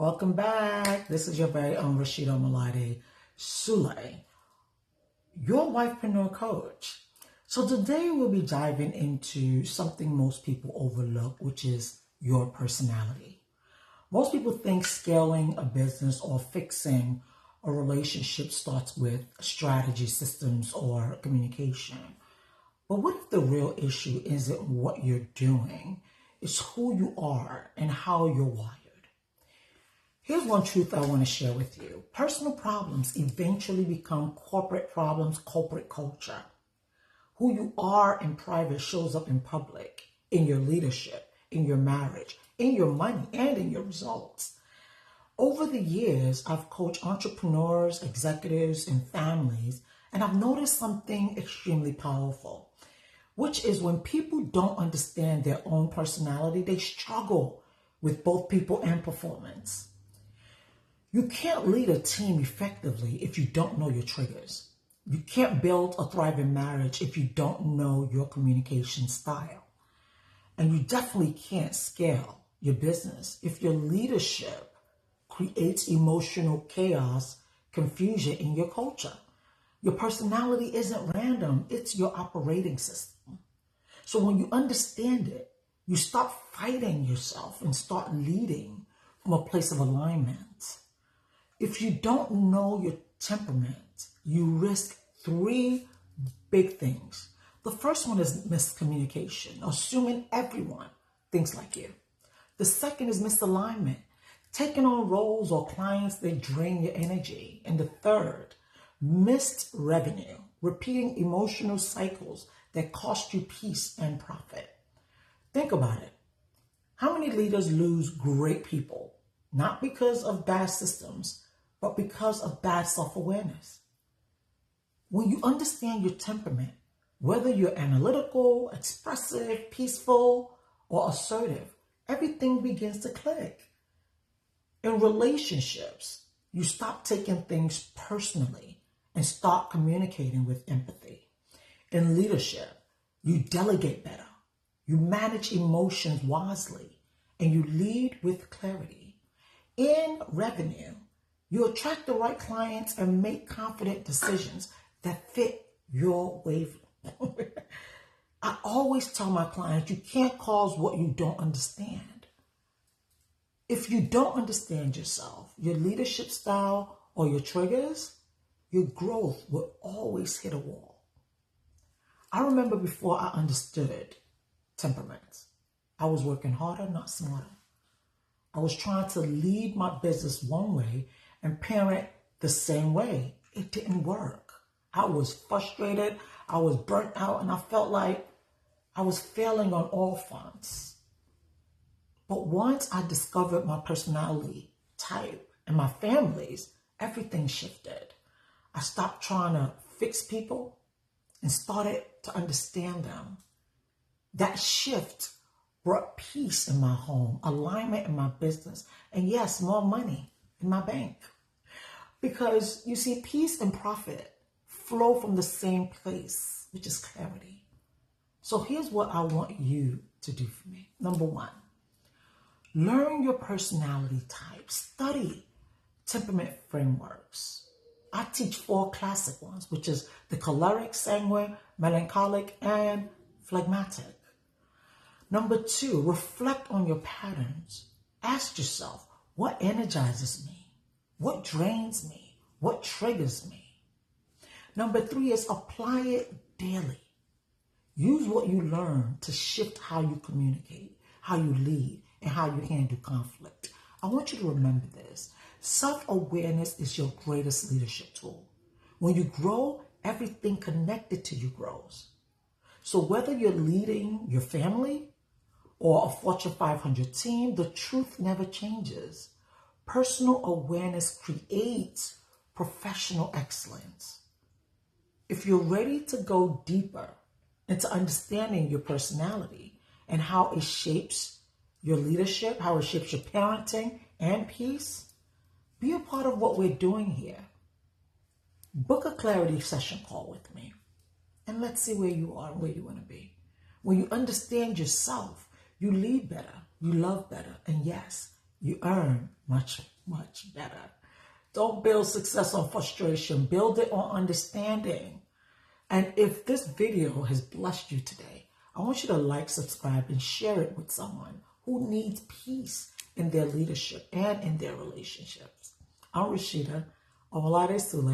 Welcome back. This is your very own Rashida Malade Sule, your wifepreneur coach. So today we'll be diving into something most people overlook, which is your personality. Most people think scaling a business or fixing a relationship starts with strategy, systems, or communication. But what if the real issue isn't what you're doing? It's who you are and how you're wired. Here's one truth I want to share with you. Personal problems eventually become corporate problems, corporate culture. Who you are in private shows up in public, in your leadership, in your marriage, in your money, and in your results. Over the years, I've coached entrepreneurs, executives, and families, and I've noticed something extremely powerful, which is when people don't understand their own personality, they struggle with both people and performance. You can't lead a team effectively if you don't know your triggers. You can't build a thriving marriage if you don't know your communication style. And you definitely can't scale your business if your leadership creates emotional chaos, confusion in your culture. Your personality isn't random, it's your operating system. So when you understand it, you stop fighting yourself and start leading from a place of alignment. If you don't know your temperament, you risk three big things. The first one is miscommunication, assuming everyone thinks like you. The second is misalignment, taking on roles or clients that drain your energy. And the third, missed revenue, repeating emotional cycles that cost you peace and profit. Think about it. How many leaders lose great people, not because of bad systems, but because of bad self-awareness? When you understand your temperament, whether you're analytical, expressive, peaceful, or assertive, everything begins to click. In relationships, you stop taking things personally and start communicating with empathy. In leadership, you delegate better, you manage emotions wisely, and you lead with clarity. In revenue, you attract the right clients and make confident decisions that fit your wavelength. I always tell my clients, you can't cause what you don't understand. If you don't understand yourself, your leadership style, or your triggers, your growth will always hit a wall. I remember before I understood temperaments, I was working harder, not smarter. I was trying to lead my business one way and parent the same way. It didn't work. I was frustrated, I was burnt out, and I felt like I was failing on all fronts. But once I discovered my personality type and my family's, everything shifted. I stopped trying to fix people and started to understand them. That shift brought peace in my home, alignment in my business, and yes, more money in my bank. Because you see, peace and profit flow from the same place, which is clarity. So here's what I want you to do for me. Number one, learn your personality type. Study temperament frameworks. I teach 4 classic ones, which is the choleric, sanguine, melancholic, and phlegmatic. Number 2, reflect on your patterns. Ask yourself, what energizes me? What drains me? What triggers me? Number 3 is apply it daily. Use what you learn to shift how you communicate, how you lead, and how you handle conflict. I want you to remember this. Self-awareness is your greatest leadership tool. When you grow, everything connected to you grows. So whether you're leading your family or a Fortune 500 team, the truth never changes. Personal awareness creates professional excellence. If you're ready to go deeper into understanding your personality and how it shapes your leadership, how it shapes your parenting and peace, be a part of what we're doing here. Book a clarity session call with me, and let's see where you are and where you want to be. When you understand yourself, you lead better, you love better, and yes, you earn much much better. Don't build success on frustration. Build it on understanding. And if this video has blessed you today, I want you to like, subscribe, and share it with someone who needs peace in their leadership and in their relationships. I'm Rashida Omalade Sule.